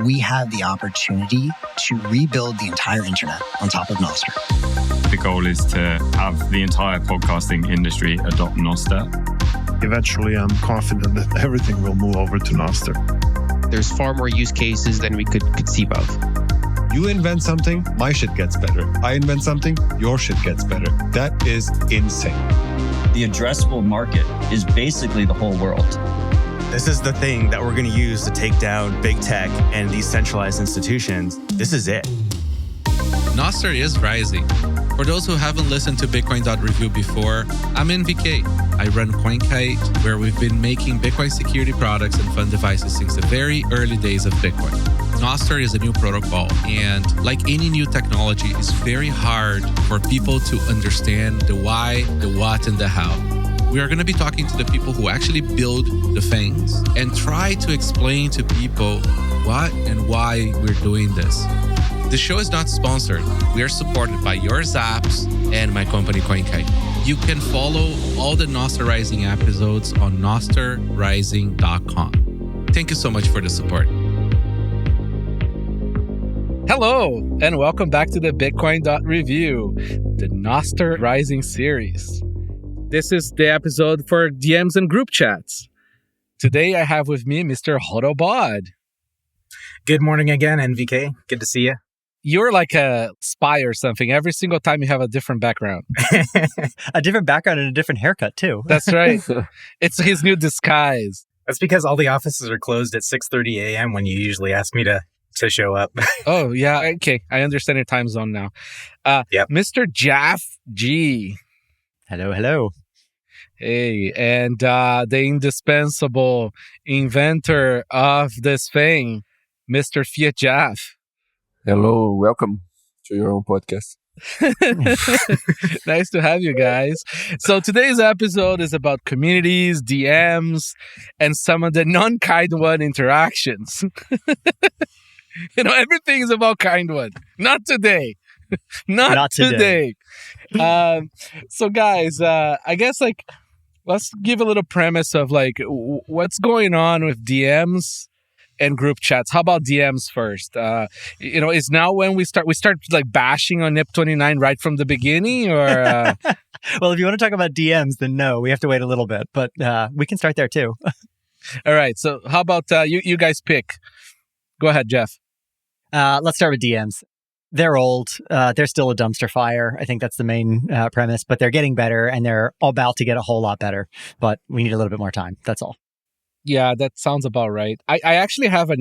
we have the opportunity to rebuild the entire internet on top of Nostr. The goal is to have the entire podcasting industry adopt Nostr. Eventually, I'm confident that everything will move over to Nostr. There's far more use cases than we could conceive of. You invent something, my shit gets better. I invent something, your shit gets better. That is insane. The addressable market is basically the whole world. This is the thing that we're going to use to take down big tech and these centralized institutions. This is it. Nostr is rising. For those who haven't listened to Bitcoin.review before, I'm NVK. I run CoinKite, where we've been making Bitcoin security products and fund devices since the very early days of Bitcoin. Nostr is a new protocol, and like any new technology, it's very hard for people to understand the why, the what, and the how. We are going to be talking to the people who actually build the things and try to explain to people what and why we're doing this. The show is not sponsored. We are supported by your Zaps and my company CoinKite. You can follow all the Nostr Rising episodes on nostrrising.com. Thank you so much for the support. Hello, and welcome back to the Bitcoin.review, the Nostr Rising series. This is the episode for DMs and group chats. Today I have with me Mr. Hodlbod. Good morning again, NVK. Good to see you. You're like a spy or something. Every single time you have a different background. A different background and a different haircut, too. That's right. It's his new disguise. That's because all the offices are closed at 6:30 a.m. when you usually ask me to show up. Oh, yeah. Okay. I understand your time zone now. Yep. Mr. Jeff G. Hello, hello. Hey, and the indispensable inventor of this thing, Mr. Fiatjaf. Hello, welcome to your own podcast. Nice to have you guys. So today's episode is about communities, DMs, and some of the non-kind one interactions. Everything is about kind one. Not today. Not today. So guys, I guess let's give a little premise of what's going on with DMs and group chats. How about DMs first? Is now when we start bashing on NIP29 right from the beginning, or? Well, if you want to talk about DMs, then no, we have to wait a little bit, but we can start there too. All right. So how about you guys pick? Go ahead, Jeff. Let's start with DMs. They're old. They're still a dumpster fire. I think that's the main premise, but they're getting better and they're about to get a whole lot better, but we need a little bit more time. That's all. Yeah, that sounds about right. I actually have I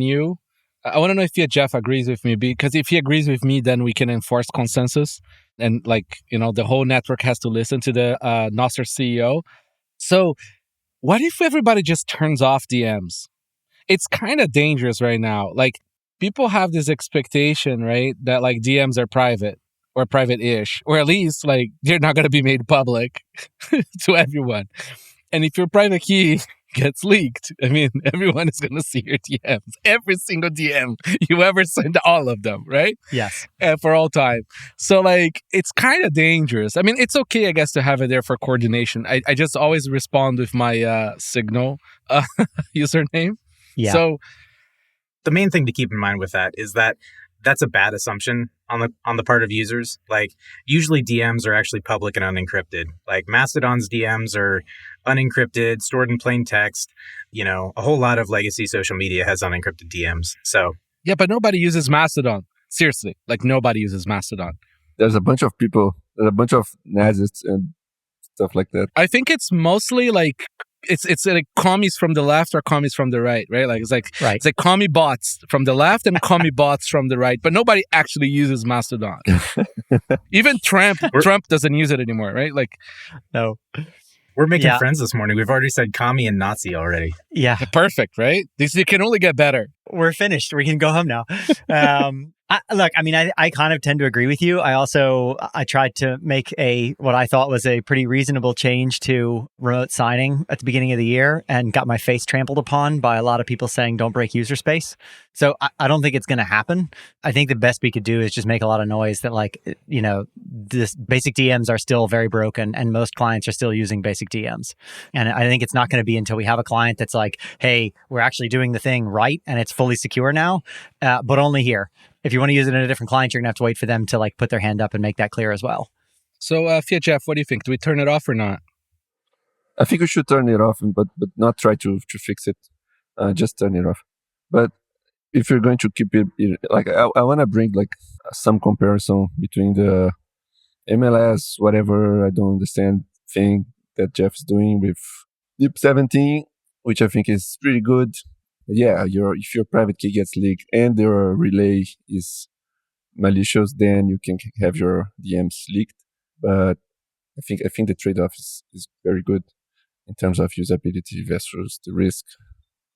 want to know if Jeff agrees with me, because if he agrees with me, then we can enforce consensus. And the whole network has to listen to the Nostr CEO. So what if everybody just turns off DMs? It's kind of dangerous right now. People have this expectation, right, that DMs are private or private-ish, or at least they're not going to be made public to everyone. And if your private key gets leaked, everyone is going to see your DMs. Every single DM you ever send, all of them, right? Yes. And for all time. So it's kind of dangerous. It's okay, I guess, to have it there for coordination. I just always respond with my Signal username. Yeah. So the main thing to keep in mind with that is that that's a bad assumption on the part of users. Usually DMs are actually public and unencrypted. Mastodon's DMs are unencrypted, stored in plain text. A whole lot of legacy social media has unencrypted DMs. So yeah, but nobody uses Mastodon. Seriously, nobody uses Mastodon. There's a bunch of people, there's a bunch of Nazists and stuff like that. I think it's mostly it's commies from the left or commies from the right, right? Right. It's commie bots from the left and commie bots from the right, but nobody actually uses Mastodon. Even Trump doesn't use it anymore, right? No. We're making friends this morning. We've already said commie and Nazi already. Yeah. Perfect, right? These can only get better. We're finished. We can go home now. I kind of tend to agree with you. I tried to make what I thought was a pretty reasonable change to remote signing at the beginning of the year and got my face trampled upon by a lot of people saying don't break user space. So I don't think it's going to happen. I think the best we could do is just make a lot of noise that this basic DMs are still very broken and most clients are still using basic DMs. And I think it's not going to be until we have a client that's like, hey, we're actually doing the thing right and it's fully secure now, but only here. If you want to use it in a different client, you're going to have to wait for them to put their hand up and make that clear as well. So, Fiatjaf, what do you think? Do we turn it off or not? I think we should turn it off, but not try to fix it. Just turn it off. But if you're going to keep it, I want to bring some comparison between the MLS, whatever, I don't understand thing that Jeff is doing with NIP 17, which I think is pretty good. Yeah, if your private key gets leaked and your relay is malicious, then you can have your DMs leaked. But I think the trade-off is very good in terms of usability versus the risk.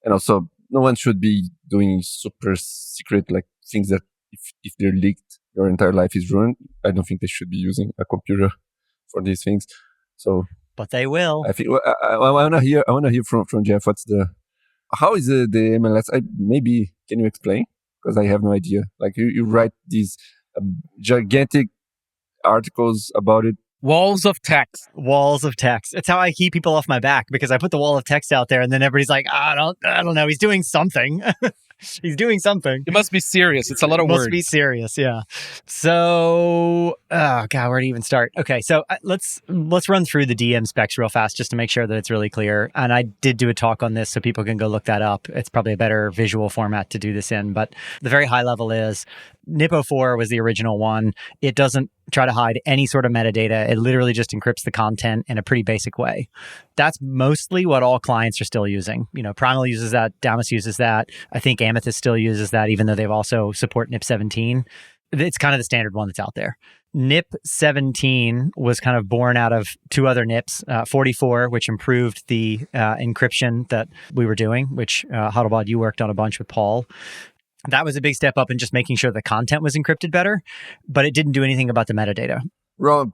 And also, no one should be doing super secret things that if they're leaked, your entire life is ruined. I don't think they should be using a computer for these things. So, but they will. I think I want to hear from Jeff. How is the MLS? Maybe can you explain? Because I have no idea. You write these gigantic articles about it. Walls of text. It's how I keep people off my back because I put the wall of text out there and then everybody's like, I don't know. He's doing something. He's doing something. It must be serious. It's a lot of words. Must be serious, yeah. So, where to even start? Okay, so let's run through the DM specs real fast just to make sure that it's really clear. And I did do a talk on this so people can go look that up. It's probably a better visual format to do this in. But the very high level is NIP 04 was the original one. It doesn't try to hide any sort of metadata. It literally just encrypts the content in a pretty basic way. That's mostly what all clients are still using. Primal uses that, Damus uses that. I think Amethyst still uses that, even though they've also support NIP 17. It's kind of the standard one that's out there. NIP 17 was kind of born out of two other NIPs, 44, which improved the encryption that we were doing, which Hodlbod, you worked on a bunch with Paul. That was a big step up in just making sure the content was encrypted better, but it didn't do anything about the metadata. Wrong.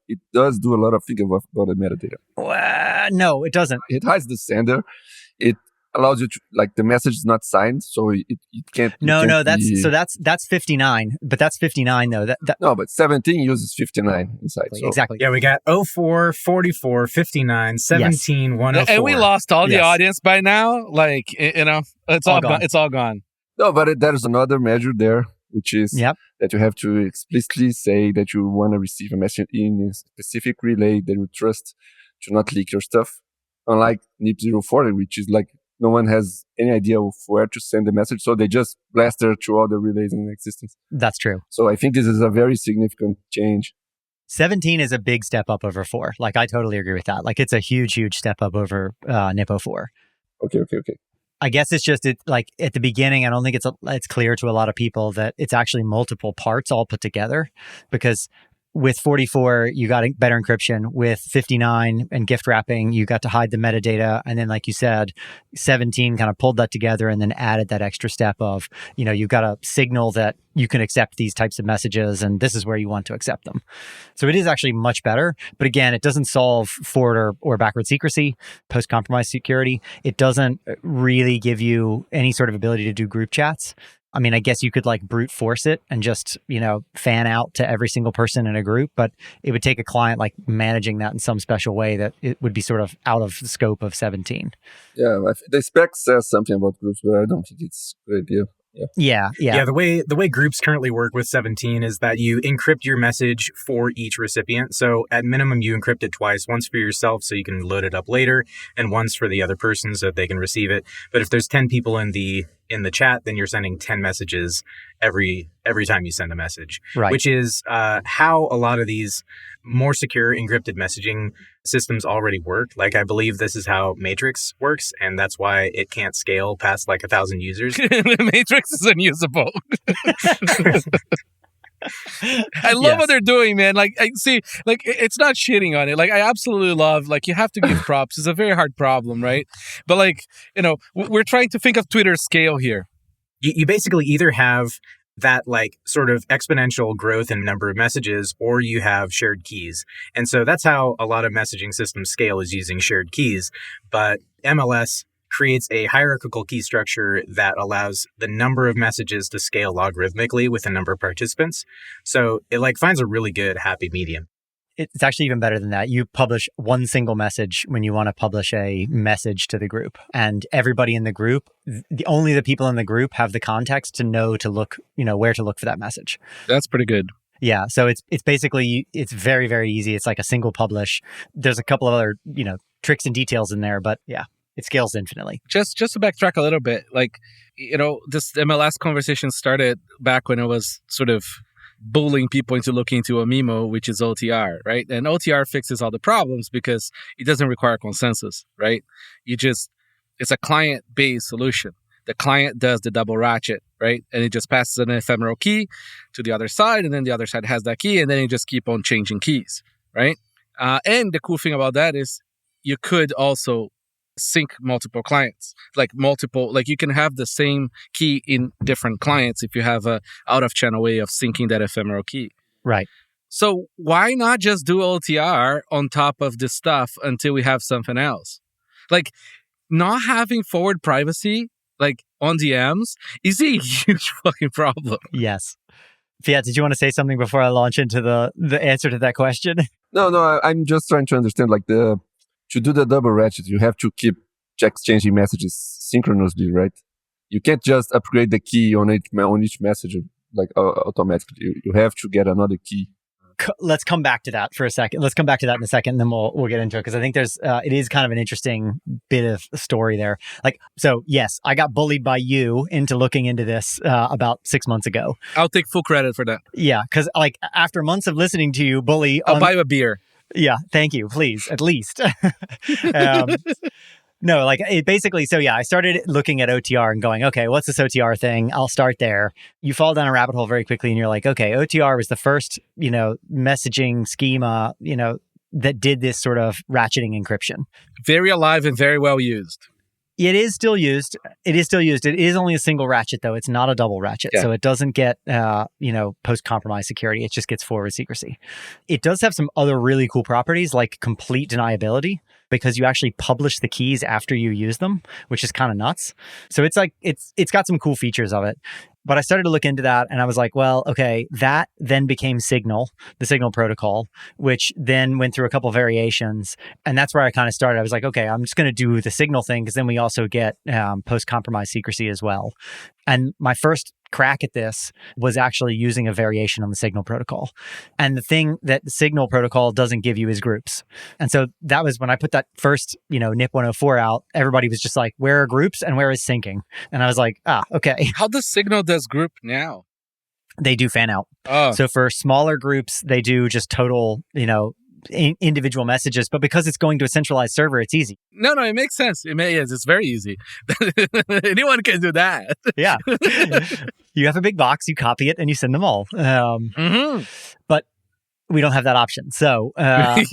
It does do a lot of things about the metadata. No, it doesn't. It hides the sender. It allows you to, the message is not signed, so it can't. That's 59, but that's 59 though. No, but 17 uses 59 inside. So. Exactly. Yeah, we got 04, 44, 59, 17, yes. 104. And we lost all the audience by now. It's all gone. It's all gone. No, but there's another measure there, which is that you have to explicitly say that you want to receive a message in a specific relay that you trust to not leak your stuff. Unlike NIP 040, which is no one has any idea of where to send the message, so they just blast it to all the relays in existence. That's true. So I think this is a very significant change. 17 is a big step up over 4. I totally agree with that. It's a huge step up over NIP 04. Okay. I guess it's just at the beginning, I don't think it's clear to a lot of people that it's actually multiple parts all put together, because with 44, you got better encryption. With 59 and gift wrapping, you got to hide the metadata. And then, like you said, 17 kind of pulled that together and then added that extra step of, you've got to signal that you can accept these types of messages and this is where you want to accept them. So it is actually much better. But again, it doesn't solve forward or backward secrecy, post-compromise security. It doesn't really give you any sort of ability to do group chats. I mean, I guess you could brute force it and just, fan out to every single person in a group, but it would take a client managing that in some special way that it would be sort of out of the scope of 17. Yeah, the spec says something about groups, but I don't think it's a good idea. Yeah. The way groups currently work with 17 is that you encrypt your message for each recipient. So at minimum, you encrypt it twice, once for yourself so you can load it up later, and once for the other person so that they can receive it. But if there's 10 people in the chat, then you're sending 10 messages every time you send a message, right? Which is how a lot of these more secure encrypted messaging systems already work. I believe this is how Matrix works, and that's why it can't scale past 1,000 users. The Matrix is unusable. I love what they're doing, man. I see, it's not shitting on it. I absolutely love, you have to give props. It's a very hard problem, right? But we're trying to think of Twitter's scale here. You basically either have that like sort of exponential growth in number of messages, or you have shared keys. And so that's how a lot of messaging systems scale, is using shared keys. But MLS creates a hierarchical key structure that allows the number of messages to scale logarithmically with the number of participants. So it like finds a really good happy medium. It's actually even better than that. You publish one single message when you want to publish a message to the group, and everybody in the group, only the people in the group have the context to know to look, where to look for that message. That's pretty good. Yeah. So it's basically, it's very, very easy. It's like a single publish. There's a couple of other, tricks and details in there, but yeah, it scales infinitely. Just to backtrack a little bit, like, this MLS conversation started back when I was sort of bullying people into looking into a MIMO, which is OTR, right? And OTR fixes all the problems because it doesn't require consensus, right? It's a client-based solution. The client does the double ratchet, right? And it just passes an ephemeral key to the other side, and then the other side has that key, and then you just keep on changing keys, right? And the cool thing about that is you could also sync multiple clients, like you can have the same key in different clients if you have a out-of-channel way of syncing that ephemeral key. Right. So why not just do OTR on top of this stuff until we have something else? Like, not having forward privacy like on DMs is a huge fucking problem. Yes. Fiat, did you want to say something before I launch into the answer to that question? No, I'm just trying to understand, like, to do the double ratchet, you have to keep exchanging messages synchronously, right? You can't just upgrade the key on each message like automatically. You have to get another key. Let's come back to that for a second. Let's come back to that in a second, and then we'll get into it, because I think it is kind of an interesting bit of story there. Like, so yes, I got bullied by you into looking into this about 6 months ago. I'll take full credit for that. Yeah, because like after months of listening to you bully, I'll buy you a beer. Yeah, thank you, please, at least. No, like it basically, so yeah, I started looking at OTR and going, okay, what's this OTR thing? I'll start there. You fall down a rabbit hole very quickly and you're like, okay, OTR was the first, messaging schema, that did this sort of ratcheting encryption. Very alive and very well used. It is still used. It is only a single ratchet, though. It's not a double ratchet. Yeah. So it doesn't get, post-compromise security. It just gets forward secrecy. It does have some other really cool properties, like complete deniability, because you actually publish the keys after you use them, which is kind of nuts. So it's like, it's got some cool features of it. But I started to look into that and I was like, well, okay, that then became Signal, the Signal protocol, which then went through a couple variations. And that's where I kind of started. I was like, okay, I'm just going to do the Signal thing, because then we also get post-compromise secrecy as well. And my first crack at this was actually using a variation on the Signal protocol. And the thing that the Signal protocol doesn't give you is groups. And so that was when I put that first, NIP 104 out, everybody was just like, where are groups and where is syncing? And I was like, okay. How does Signal does group now? They do fan out. Oh. So for smaller groups, they do just total, individual messages, but because it's going to a centralized server, it's easy. No, it makes sense. It's very easy. Anyone can do that. Yeah. You have a big box, you copy it, and you send them all. But we don't have that option. So, yeah.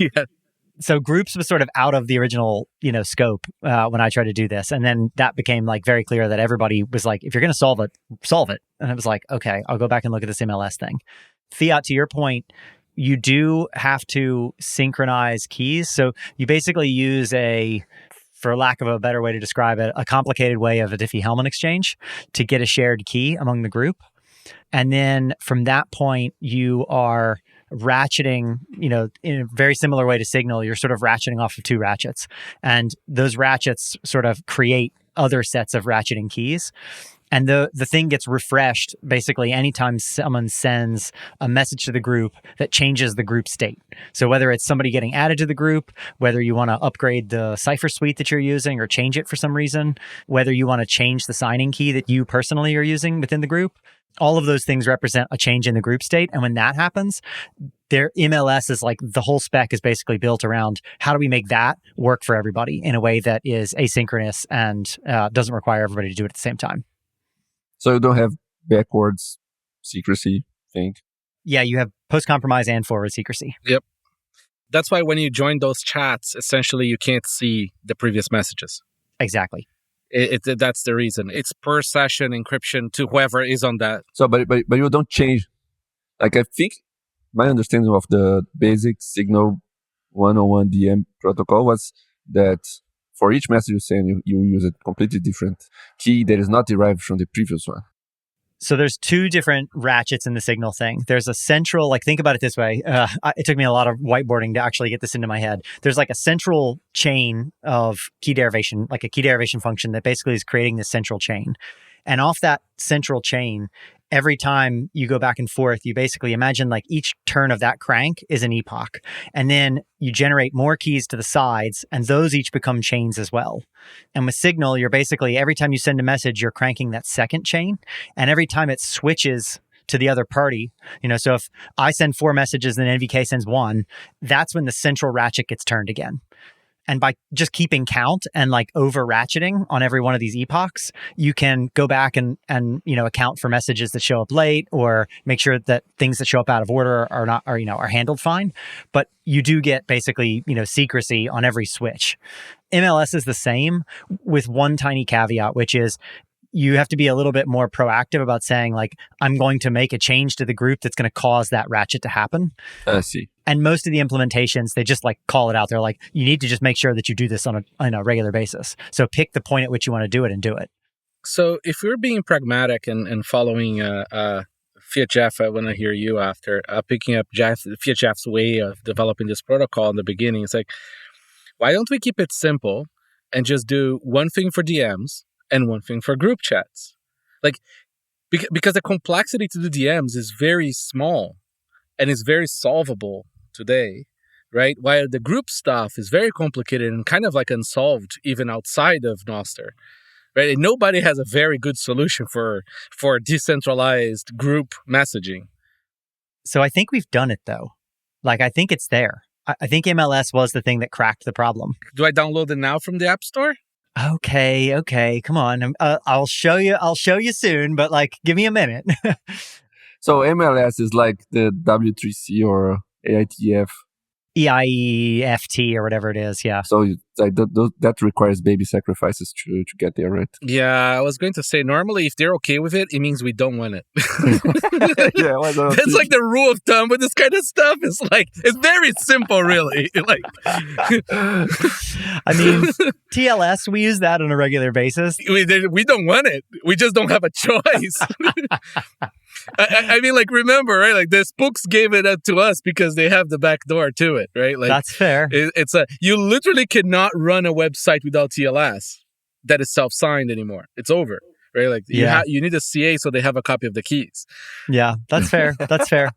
So groups was sort of out of the original, scope when I tried to do this. And then that became like very clear that everybody was like, if you're going to solve it, solve it. And I was like, okay, I'll go back and look at this MLS thing. Fiat, to your point, you do have to synchronize keys. So you basically use for lack of a better way to describe it, a complicated way of a Diffie-Hellman exchange to get a shared key among the group. And then from that point, you are ratcheting, in a very similar way to Signal, you're sort of ratcheting off of two ratchets. And those ratchets sort of create other sets of ratcheting keys. And the thing gets refreshed basically anytime someone sends a message to the group that changes the group state. So whether it's somebody getting added to the group, whether you want to upgrade the cipher suite that you're using or change it for some reason, whether you want to change the signing key that you personally are using within the group, all of those things represent a change in the group state. And when that happens, their MLS is like, the whole spec is basically built around how do we make that work for everybody in a way that is asynchronous and doesn't require everybody to do it at the same time. So you don't have backwards secrecy thing? Yeah, you have post-compromise and forward secrecy. Yep. That's why when you join those chats, essentially you can't see the previous messages. Exactly. That's the reason. It's per session encryption to whoever is on that. So, but you don't change. Like, I think my understanding of the basic Signal 101 DM protocol was that for each message you send, you use a completely different key that is not derived from the previous one. So there's two different ratchets in the Signal thing. There's a central, like, think about it this way. It took me a lot of whiteboarding to actually get this into my head. There's like a central chain of key derivation, like a key derivation function that basically is creating this central chain. And off that central chain, every time you go back and forth, you basically imagine like each turn of that crank is an epoch. And then you generate more keys to the sides, and those each become chains as well. And with Signal, you're basically, every time you send a message, you're cranking that second chain. And every time it switches to the other party, so if I send 4 messages and then NVK sends 1, that's when the central ratchet gets turned again. And by just keeping count and like over ratcheting on every one of these epochs, you can go back and account for messages that show up late, or make sure that things that show up out of order are handled fine. But you do get basically, secrecy on every switch. MLS is the same, with one tiny caveat, which is you have to be a little bit more proactive about saying, like, I'm going to make a change to the group that's going to cause that ratchet to happen. I see. And most of the implementations, they just like call it out. They're like, you need to just make sure that you do this on a regular basis. So pick the point at which you want to do it and do it. So if we're being pragmatic and following Fiatjaf, I want to hear you after picking up Fiatjaf's way of developing this protocol in the beginning. It's like, why don't we keep it simple and just do one thing for DMs and one thing for group chats? Like, because the complexity to do DMs is very small and it's very solvable today, right? While the group stuff is very complicated and kind of like unsolved even outside of Nostr, right? And nobody has a very good solution for decentralized group messaging. So I think we've done it though. Like, I think it's there. I think MLS was the thing that cracked the problem. Do I download it now from the App Store? Okay, come on. I'll show you soon, but like, give me a minute. So MLS is like the W3C or AITF. EIEFT or whatever it is, yeah. So that requires baby sacrifices to get there, right? Yeah, I was going to say, normally if they're okay with it, it means we don't want it. Yeah, that's like the rule of thumb with this kind of stuff. It's like, it's very simple, really. Like, I mean, TLS, we use that on a regular basis. We don't want it. We just don't have a choice. I mean, like, remember, right? Like, the spooks gave it up to us because they have the back door to it, right? Like, that's fair. You literally cannot run a website without TLS that is self-signed anymore. It's over, right? Like, you need a CA so they have a copy of the keys. Yeah, that's fair. That's fair.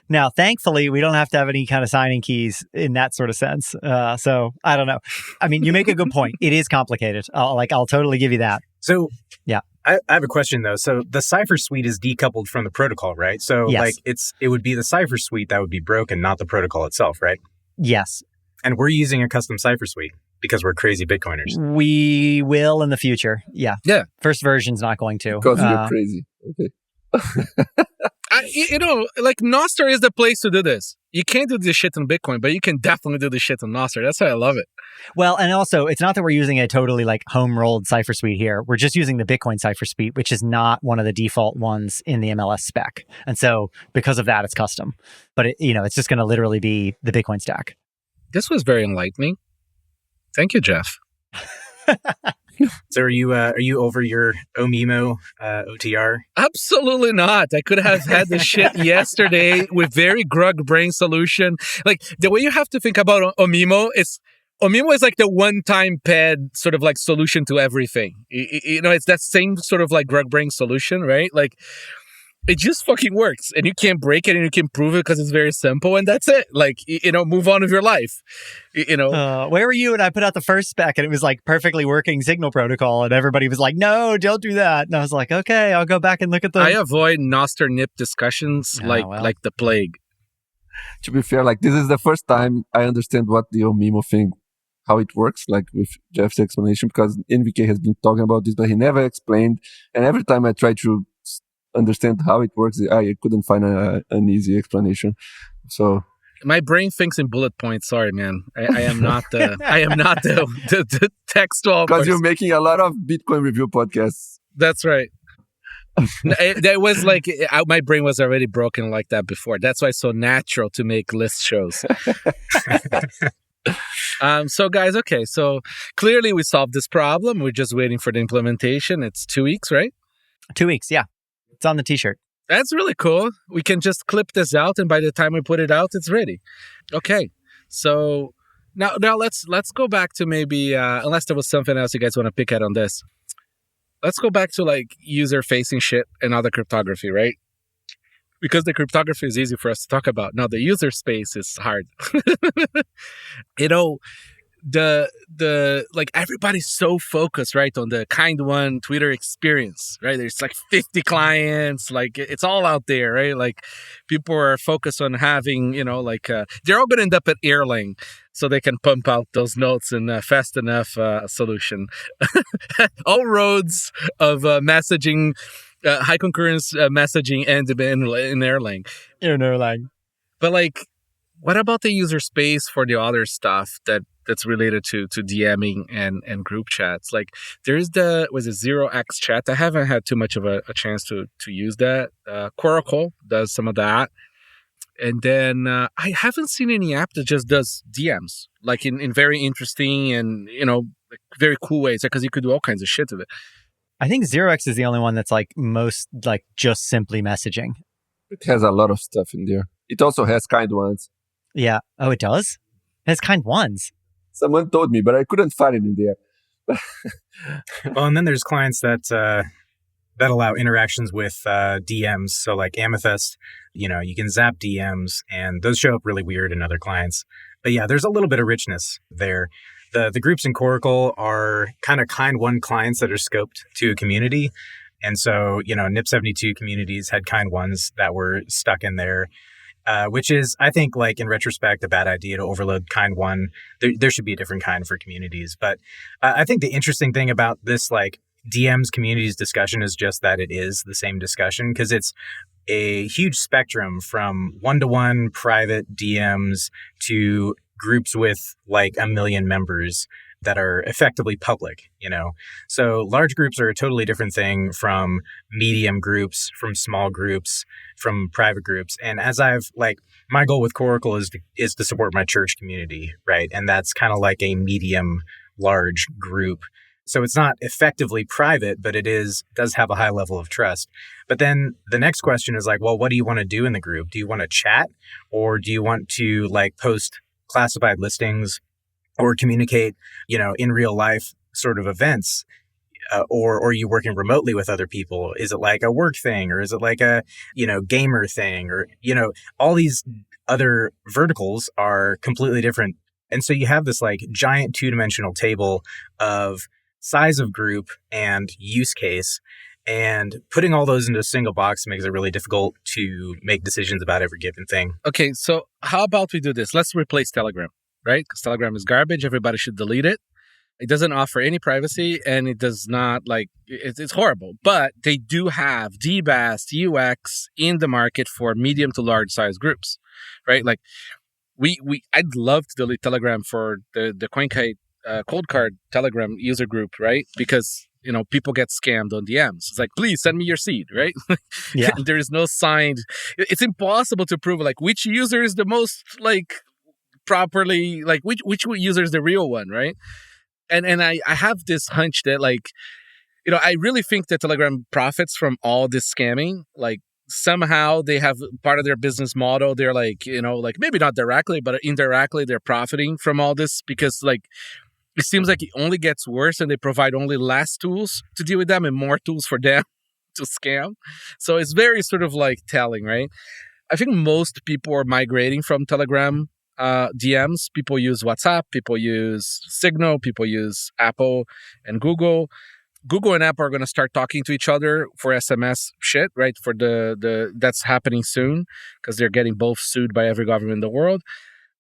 Now, thankfully, we don't have to have any kind of signing keys in that sort of sense. So I don't know. I mean, you make a good point. It is complicated. I'll totally give you that. So yeah. I have a question though. So the Cypher suite is decoupled from the protocol, right? So yes. it would be the Cypher suite that would be broken, not the protocol itself, right? Yes. And we're using a custom Cypher suite because we're crazy Bitcoiners. We will in the future. Yeah. Yeah. First version's not going to. Because you're crazy. Okay. Like, Nostr is the place to do this. You can't do this shit on Bitcoin, but you can definitely do this shit on Nostr. That's why I love it. Well, and also, it's not that we're using a totally like home-rolled Cypher suite here. We're just using the Bitcoin Cypher suite, which is not one of the default ones in the MLS spec. And so because of that, it's custom. But it's just going to literally be the Bitcoin stack. This was very enlightening. Thank you, Jeff. So are you over your Omimo OTR? Absolutely not. I could have had this shit yesterday with very grug brain solution. Like, the way you have to think about Omimo is like the one-time pad sort of like solution to everything. It's that same sort of like grug brain solution, right? Like, it just fucking works, and you can't break it, and you can prove it because it's very simple, and that's it. Like, move on with your life. Where were you when I put out the first spec and it was like perfectly working Signal protocol, and everybody was like, "No, don't do that." And I was like, "Okay, I'll go back and look at the." I avoid Nostr NIP discussions like the plague. To be fair, like, this is the first time I understand what the Omimo thing, how it works, like with Jeff's explanation, because NVK has been talking about this, but he never explained. And every time I try to understand how it works, I couldn't find an easy explanation. So My brain thinks in bullet points. Sorry, man. I am not the the textual. Because you're making a lot of Bitcoin review podcasts. That's right. That was like my brain was already broken like that before. That's why it's so natural to make list shows. So guys, okay. So clearly we solved this problem. We're just waiting for the implementation. It's 2 weeks, right? 2 weeks. Yeah. It's on the t-shirt. That's really cool. We can just clip this out, and by the time we put it out, it's ready. Okay. So now let's go back to maybe unless there was something else you guys want to pick at on this. Let's go back to like user-facing shit and other cryptography, right? Because the cryptography is easy for us to talk about. Now the user space is hard. The like everybody's so focused, right, on the kind one Twitter experience, right? There's like 50 clients, like it's all out there, right? Like people are focused on having, they're all going to end up at Erlang so they can pump out those notes in a fast enough solution. All roads of messaging, high concurrence messaging end in Erlang. In Erlang. But like, what about the user space for the other stuff that's related to DMing and group chats? Like there's was it 0x chat? I haven't had too much of a chance to use that. Coracle does some of that. And then I haven't seen any app that just does DMs, like in very interesting and, like very cool ways, because you could do all kinds of shit with it. I think 0x is the only one that's like most like just simply messaging. It has a lot of stuff in there. It also has kind ones. Yeah. Oh, it does? It has kind ones. Someone told me, but I couldn't find it in there. Well, and then there's clients that allow interactions with DMs. So like Amethyst, you can zap DMs, and those show up really weird in other clients. But yeah, there's a little bit of richness there. The groups in Coracle are kind one clients that are scoped to a community. And so, NIP72 communities had kind ones that were stuck in there. Which is, I think, like in retrospect, a bad idea to overload kind one. There should be a different kind for communities. But I think the interesting thing about this, like DMs communities discussion, is just that it is the same discussion, because it's a huge spectrum from one-to-one private DMs to groups with like 1 million members that are effectively public, So large groups are a totally different thing from medium groups, from small groups, from private groups. And as my goal with Coracle is to support my church community, right? And that's kind of like a medium large group. So it's not effectively private, but it does have a high level of trust. But then the next question is like, well, what do you want to do in the group? Do you want to chat, or do you want to like post classified listings, or communicate, in real life sort of events, or are you working remotely with other people? Is it like a work thing, or is it like a, gamer thing, or, all these other verticals are completely different. And so you have this like giant 2-dimensional table of size of group and use case, and putting all those into a single box makes it really difficult to make decisions about every given thing. Okay, so how about we do this? Let's replace Telegram. Right? Because Telegram is garbage. Everybody should delete it. It doesn't offer any privacy, and it does not it's horrible. But they do have DBAST UX in the market for medium to large size groups, right? Like I'd love to delete Telegram for the CoinKite cold card Telegram user group, right? Because people get scammed on DMs. It's like, please send me your seed, right? Yeah. There is no signed. It's impossible to prove like which user is the most properly, like which user is the real one, right? And I have this hunch that I really think that Telegram profits from all this scamming. Like somehow they have part of their business model. They're maybe not directly, but indirectly they're profiting from all this, because it seems like it only gets worse, and they provide only less tools to deal with them and more tools for them to scam. So it's very sort of telling, right? I think most people are migrating from Telegram DMs. People use WhatsApp, people use Signal, people use Apple and Google. Google and Apple are going to start talking to each other for SMS shit, right? For the that's happening soon, because they're getting both sued by every government in the world.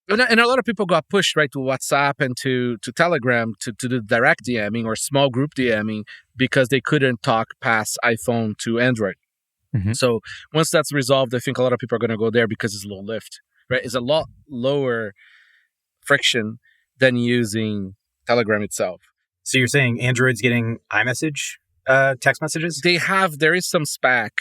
And a lot of people got pushed right to WhatsApp and to Telegram to do direct DMing or small group DMing, because they couldn't talk past iPhone to Android. Mm-hmm. So once that's resolved, I think a lot of people are going to go there because it's low lift. right? It's a lot lower friction than using Telegram itself. So you're saying Android's getting iMessage text messages? There is some spec,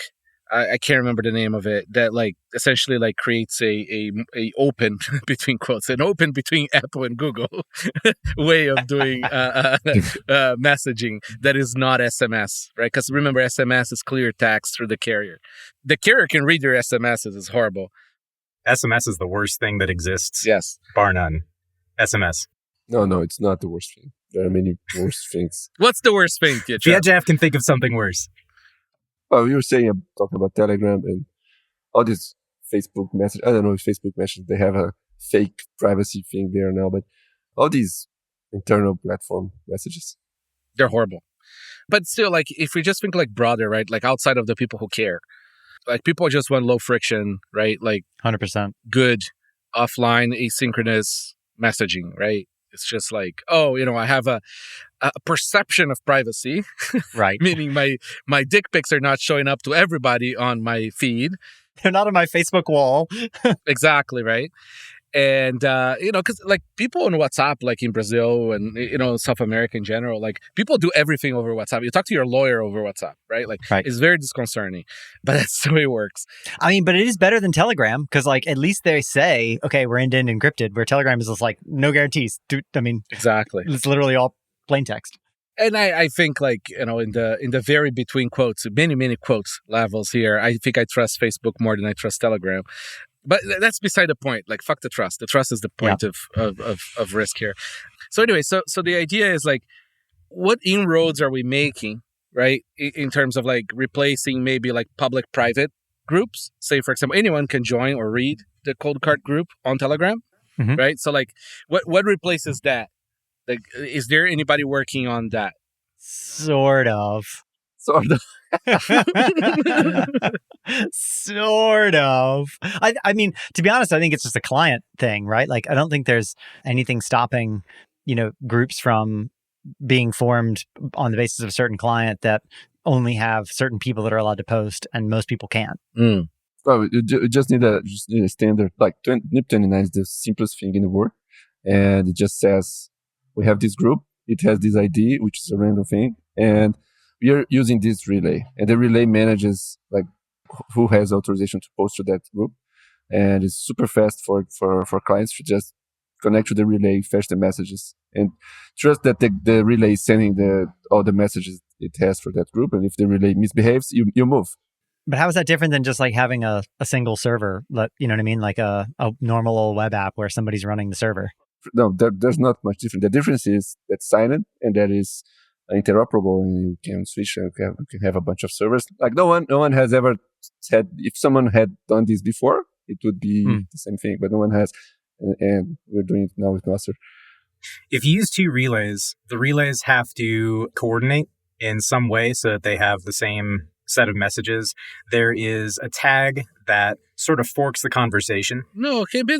I can't remember the name of it, that like essentially like creates a open between quotes, an open between Apple and Google way of doing messaging that is not SMS, right? Because remember, SMS is clear text through the carrier. The carrier can read your SMSs. It's horrible. SMS is the worst thing that exists. Yes. Bar none. SMS. No, it's not the worst thing. There are many worse things. What's the worst thing, Fiatjaf can think of something worse. Well, you were saying, talking about Telegram and all this Facebook message. I don't know if Facebook message, they have a fake privacy thing there now, but all these internal platform messages. They're horrible. But still, like, if we just think like broader, right? Like outside of the people who care, like people just want low friction, right? Like 100%. Good offline asynchronous messaging, right? It's just like, oh, I have a perception of privacy, right? Meaning my dick pics are not showing up to everybody on my feed. They're not on my Facebook wall. Exactly, right? And, because like people on WhatsApp, like in Brazil and, South America in general, like people do everything over WhatsApp. You talk to your lawyer over WhatsApp, right? Like It's very disconcerting, but that's the way it works. I mean, but it is better than Telegram because like at least they say, okay, we're end-to-end encrypted, where Telegram is just like no guarantees. Exactly. It's literally all plain text. And I think like, in the very between quotes, many quotes levels here, I think I trust Facebook more than I trust Telegram. But that's beside the point. Like, fuck the trust. The trust is the point of risk here. So anyway, so the idea is like, what inroads are we making, right? In terms of like replacing maybe like public-private groups. Say, for example, anyone can join or read the Cold Card group on Telegram, right? So like, what replaces that? Like, is there anybody working on that? Sort of. Sort of. I mean, to be honest, I think it's just a client thing, right? Like, I don't think there's anything stopping, groups from being formed on the basis of a certain client that only have certain people that are allowed to post and most people can't. Well, you just need a standard. Like NIP29 is the simplest thing in the world. And it just says, we have this group. It has this ID, which is a random thing. And we are using this relay, and the relay manages like who has authorization to post to that group, and it's super fast for clients to just connect to the relay, fetch the messages, and trust that the relay is sending all the messages it has for that group. And if the relay misbehaves, you move. But how is that different than just like having a single server? You know what I mean? Like a normal old web app where somebody's running the server. No, there's not much different. The difference is that's silent and that is interoperable, and you can switch. You can have a bunch of servers. Like no one has ever said, if someone had done this before, it would be the same thing. But no one has, and we're doing it now with Nostr. If you use two relays, the relays have to coordinate in some way so that they have the same set of messages. There is a tag that sort of forks the conversation. No, it can't be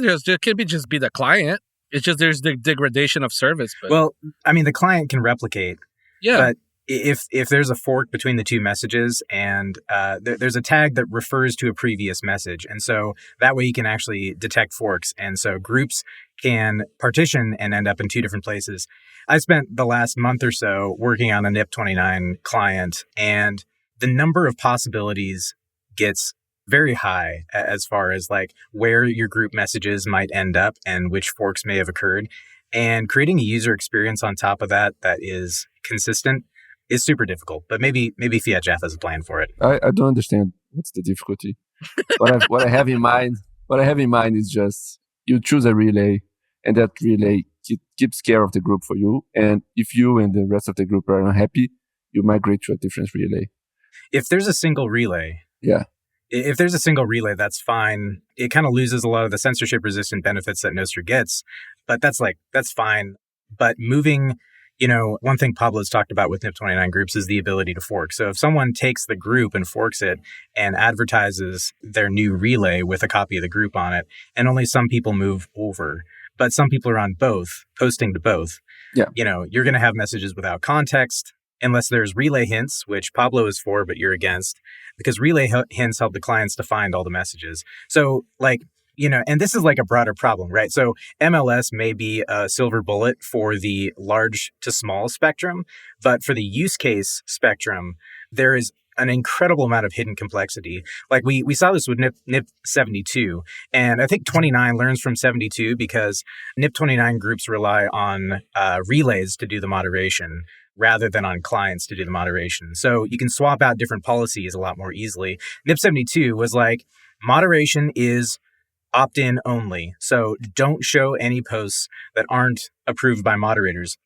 just be the client. It's just there's the degradation of service. But... Well, I mean, the client can replicate. Yeah. But if there's a fork between the two messages and there's a tag that refers to a previous message. And so that way you can actually detect forks. And so groups can partition and end up in two different places. I spent the last month or so working on a NIP29 client, and the number of possibilities gets very high as far as like where your group messages might end up and which forks may have occurred. And creating a user experience on top of that is consistent is super difficult. But maybe Fiatjaf has a plan for it. I don't understand what's the difficulty. What I have in mind is just you choose a relay, and that relay keeps care of the group for you. And if you and the rest of the group are unhappy, you migrate to a different relay. If there's a single relay, if there's a single relay, that's fine. It kind of loses a lot of the censorship-resistant benefits that Nostr gets, but that's fine. But moving, one thing Pablo's talked about with NIP29 groups is the ability to fork. So if someone takes the group and forks it and advertises their new relay with a copy of the group on it, and only some people move over, but some people are on both, posting to both, you're going to have messages without context. Unless there's relay hints, which Pablo is for, but you're against, because relay hints help the clients to find all the messages. So, like, And this is like a broader problem, right? So MLS may be a silver bullet for the large to small spectrum, but for the use case spectrum, there is an incredible amount of hidden complexity. Like we saw this with NIP 72, and I think 29 learns from 72 because NIP 29 groups rely on relays to do the moderation rather than on clients to do the moderation. So you can swap out different policies a lot more easily. NIP 72 was like, moderation is opt-in only. So don't show any posts that aren't approved by moderators.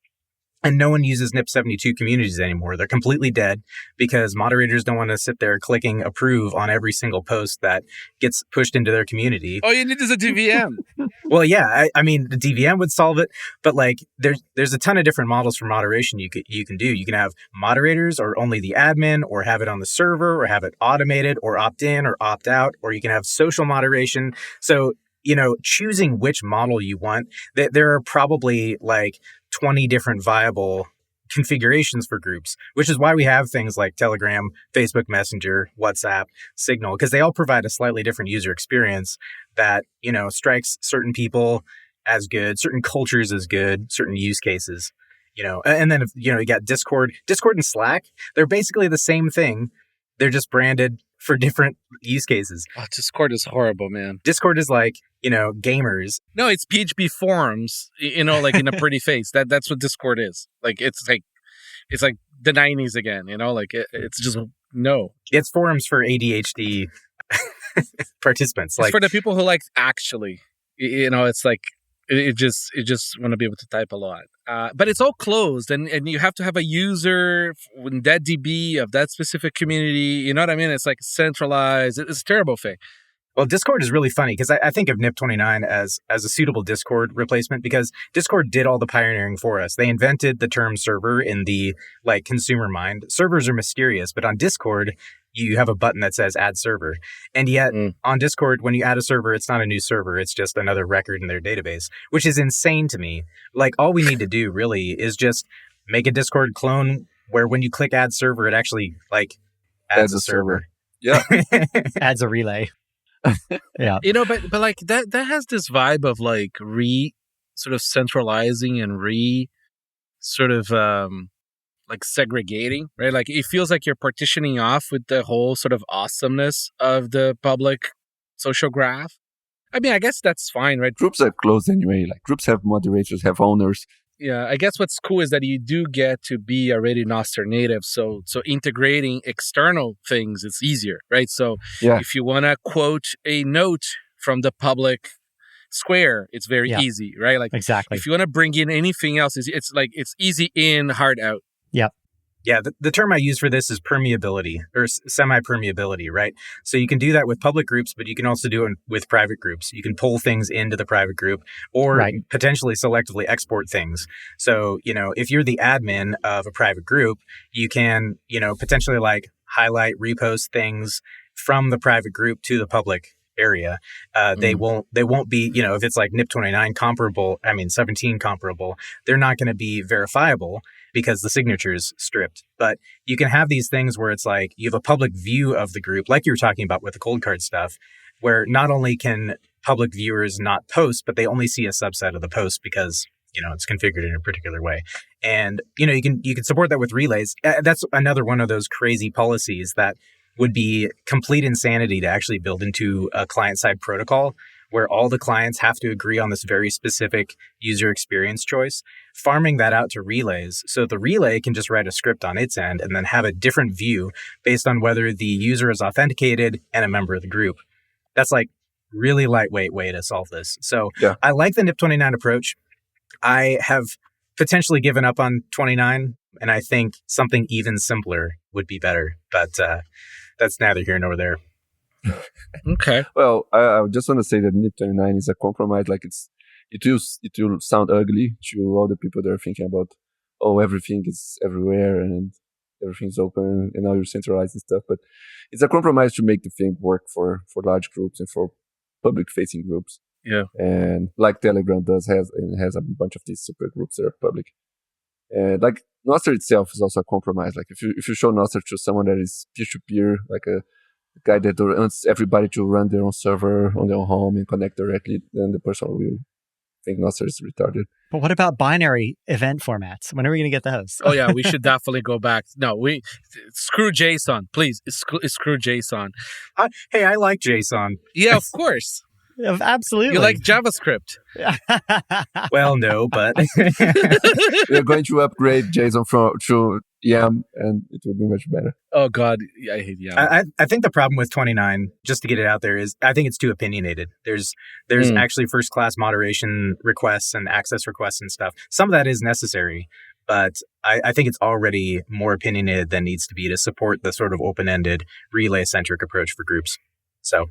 And no one uses NIP 72 communities anymore. They're completely dead because moderators don't want to sit there clicking approve on every single post that gets pushed into their community. All you need is a DVM. Well, yeah, I mean, the DVM would solve it, but like there's a ton of different models for moderation you can do. You can have moderators or only the admin, or have it on the server, or have it automated, or opt in or opt out, or you can have social moderation. So, choosing which model you want, there are probably like 20 different viable configurations for groups, which is why we have things like Telegram, Facebook Messenger, WhatsApp, Signal, because they all provide a slightly different user experience that, strikes certain people as good, certain cultures as good, certain use cases, and then, you got Discord and Slack. They're basically the same thing. They're just branded for different use cases. Oh, Discord is horrible, man. Discord is like, gamers. No, it's PHP forums, like in a pretty face. That's what Discord is. Like, it's like the 90s again, it's just, no. It's forums for ADHD participants. It's for the people who like actually, it's like, it just want to be able to type a lot. But it's all closed, and you have to have a user in that DB of that specific community. You know what I mean? It's like centralized. It's a terrible thing. Well, Discord is really funny because I think of NIP 29 as a suitable Discord replacement, because Discord did all the pioneering for us. They invented the term server in the consumer mind. Servers are mysterious, but on Discord, you have a button that says add server. And yet on Discord, when you add a server, it's not a new server. It's just another record in their database, which is insane to me. Like, all we need to do really is just make a Discord clone where when you click add server, it actually adds a server. Yeah. Adds a relay. Yeah. But like that has this vibe of like sort of centralizing and sort of like segregating, right? Like, it feels like you're partitioning off with the whole sort of awesomeness of the public social graph. I mean, I guess that's fine, right? Groups are closed anyway. Like, groups have moderators, have owners. Yeah, I guess what's cool is that you do get to be already Nostr native. So integrating external things is easier, right? So if you want to quote a note from the public square, it's very easy, right? Like, exactly. If you want to bring in anything else, it's easy in, hard out. Yep. Yeah, the term I use for this is permeability or semi-permeability, right? So you can do that with public groups, but you can also do it with private groups. You can pull things into the private group or potentially selectively export things. So, if you're the admin of a private group, you can, potentially highlight, repost things from the private group to the public area. They won't be, if it's like NIP 29 comparable, 17 comparable, they're not going to be verifiable because the signature is stripped. But you can have these things where it's like you have a public view of the group, like you were talking about with the cold card stuff, where not only can public viewers not post, but they only see a subset of the post because, it's configured in a particular way. And, you can support that with relays. That's another one of those crazy policies that would be complete insanity to actually build into a client-side protocol where all the clients have to agree on this very specific user experience choice, farming that out to relays. So the relay can just write a script on its end and then have a different view based on whether the user is authenticated and a member of the group. That's like really lightweight way to solve this. So I like the NIP 29 approach. I have potentially given up on 29, and I think something even simpler would be better. But that's neither here nor there. Okay. Well, I just want to say that NIP 29 is a compromise. Like, it will sound ugly to all the people that are thinking about, everything is everywhere and everything's open and now you're centralizing stuff. But it's a compromise to make the thing work for large groups and for public-facing groups. Yeah. And like Telegram has a bunch of these super groups that are public. And like Nostr itself is also a compromise. Like, if you show Nostr to someone that is peer-to-peer, like guy that wants everybody to run their own server on their own home and connect directly, then the person will think Nostr is retarded. But what about binary event formats? When are we going to get those? Oh yeah, we should definitely go back. No, screw JSON, please. Screw JSON. Hey, I like JSON. Yeah, of course. Absolutely. You like JavaScript? Well, no, but we're going to upgrade JSON to YAM, and it will be much better. Oh God, I hate YAM. I think the problem with 29, just to get it out there, is I think it's too opinionated. There's actually first class moderation requests and access requests and stuff. Some of that is necessary, but I think it's already more opinionated than needs to be to support the sort of open-ended relay centric approach for groups. So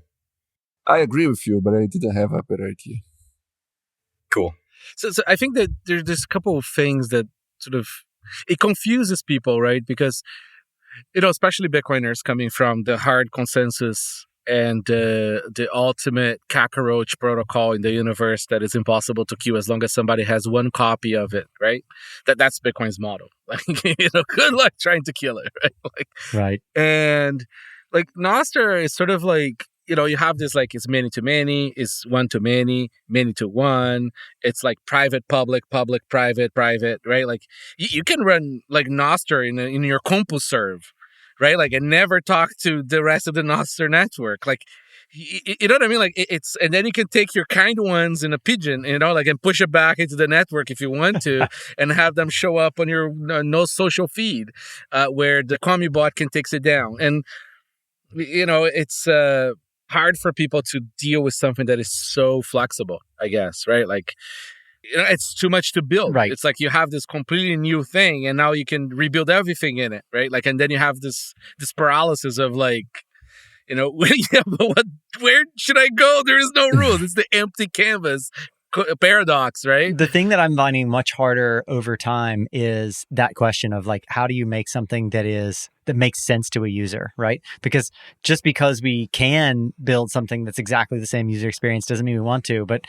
I agree with you, but I didn't have a better idea. Cool. So I think that there's a couple of things that sort of, it confuses people, right? Because, especially Bitcoiners coming from the hard consensus and the ultimate cockroach protocol in the universe that is impossible to queue as long as somebody has one copy of it, right? That's Bitcoin's model. Like, good luck trying to kill it, right? Right. And like Nostr is sort of like, you have this like it's many to many, it's one to many, many to one. It's like private, public, public, private, private, right? Like you can run like Nostr in your CompuServe, right? Like and never talk to the rest of the Nostr network. Like you know what I mean? Like it's and then you can take your kind ones in a pigeon, like and push it back into the network if you want to, and have them show up on your no social feed, where the commie bot can take it down. And it's hard for people to deal with something that is so flexible, I guess, right? Like, it's too much to build. Right. It's like you have this completely new thing and now you can rebuild everything in it, right? Like, and then you have this paralysis of like, yeah, but where should I go? There is no rules. It's the empty canvas paradox, right? The thing that I'm finding much harder over time is that question of like, how do you make something that makes sense to a user, right? Because just because we can build something that's exactly the same user experience doesn't mean we want to, but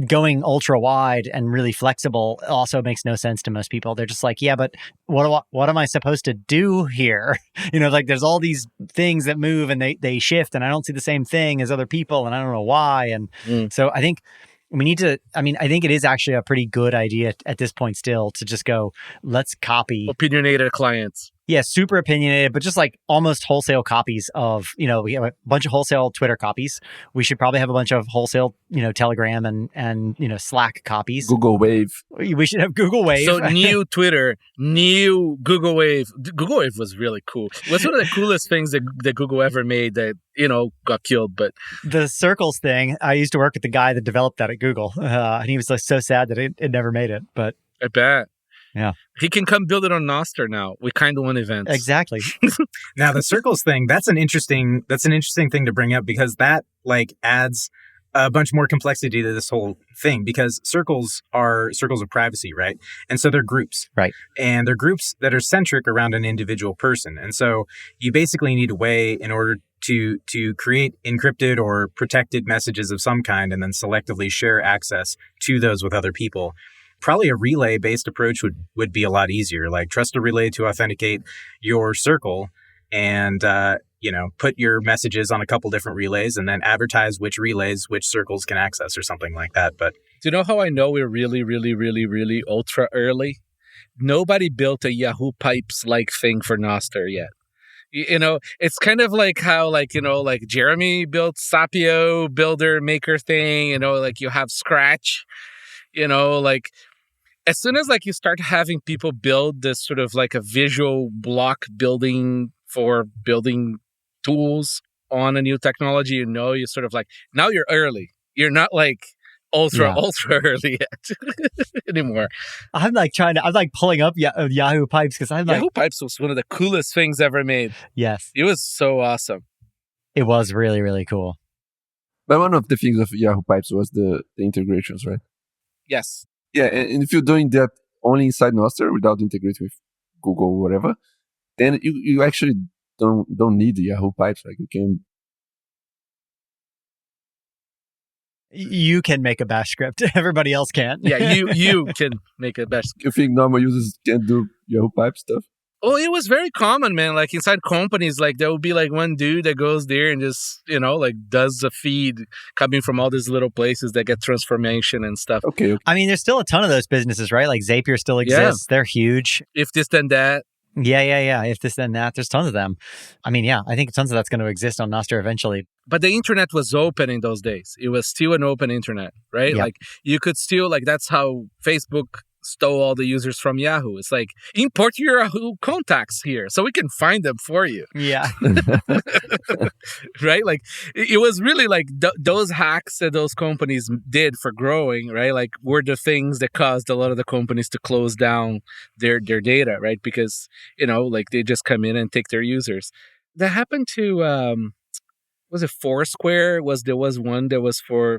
going ultra wide and really flexible also makes no sense to most people. They're just like, yeah, but what am I supposed to do here? Like there's all these things that move and they shift and I don't see the same thing as other people and I don't know why. And so I think we need to, I think it is actually a pretty good idea at this point still to just go, let's copy. Opinionated clients. Yeah, super opinionated, but just like almost wholesale copies of, we have a bunch of wholesale Twitter copies. We should probably have a bunch of wholesale, Telegram and Slack copies. Google Wave. We should have Google Wave. So new Twitter, new Google Wave. Google Wave was really cool. What's one of the coolest things that Google ever made that, got killed? But the circles thing, I used to work with the guy that developed that at Google. And he was like so sad that it never made it, but I bet. Yeah. He can come build it on Nostr now with kind of one events. Exactly. Now the circles thing, that's an interesting thing to bring up because that like adds a bunch more complexity to this whole thing because circles are circles of privacy, right? And so they're groups. Right. And they're groups that are centric around an individual person. And so you basically need a way in order to create encrypted or protected messages of some kind and then selectively share access to those with other people. Probably a relay-based approach would be a lot easier. Like trust a relay to authenticate your circle and, put your messages on a couple different relays and then advertise which relays, which circles can access or something like that. But do you know how I know we're really, really, really, really ultra early? Nobody built a Yahoo Pipes-like thing for Nostr yet. It's kind of like how, like Jeremy built Sapio builder maker thing, like you have Scratch, as soon as like you start having people build this sort of like a visual block building for building tools on a new technology, you're sort of like, now you're early. You're not like ultra early yet anymore. I'm like pulling up Yahoo Pipes because Yahoo Pipes was one of the coolest things ever made. Yes. It was so awesome. It was really, really cool. But one of the things of Yahoo Pipes was the integrations, right? Yes. Yeah, and if you're doing that only inside Nostr without integrating with Google or whatever, then you actually don't need the Yahoo Pipes. Like you can make a bash script. Everybody else can't. Yeah, you can make a bash script. You think normal users can't do Yahoo Pipe stuff? Oh, it was very common, man. Like inside companies, like there would be like one dude that goes there and just, like does a feed coming from all these little places that get transformation and stuff. Okay. I mean, there's still a ton of those businesses, right? Like Zapier still exists. They're huge. If this, then that. Yeah. If this, then that. There's tons of them. I mean, yeah, I think tons of that's going to exist on Nostr eventually. But the internet was open in those days. It was still an open internet, right? Yep. Like you could still, like that's how Facebook stole all the users from Yahoo. It's like, import your Yahoo contacts here so we can find them for you. Yeah. Right? Like it was really like those hacks that those companies did for growing, right? Like were the things that caused a lot of the companies to close down their data, right? Because, like they just come in and take their users. That happened to, was it Foursquare? There was one that was for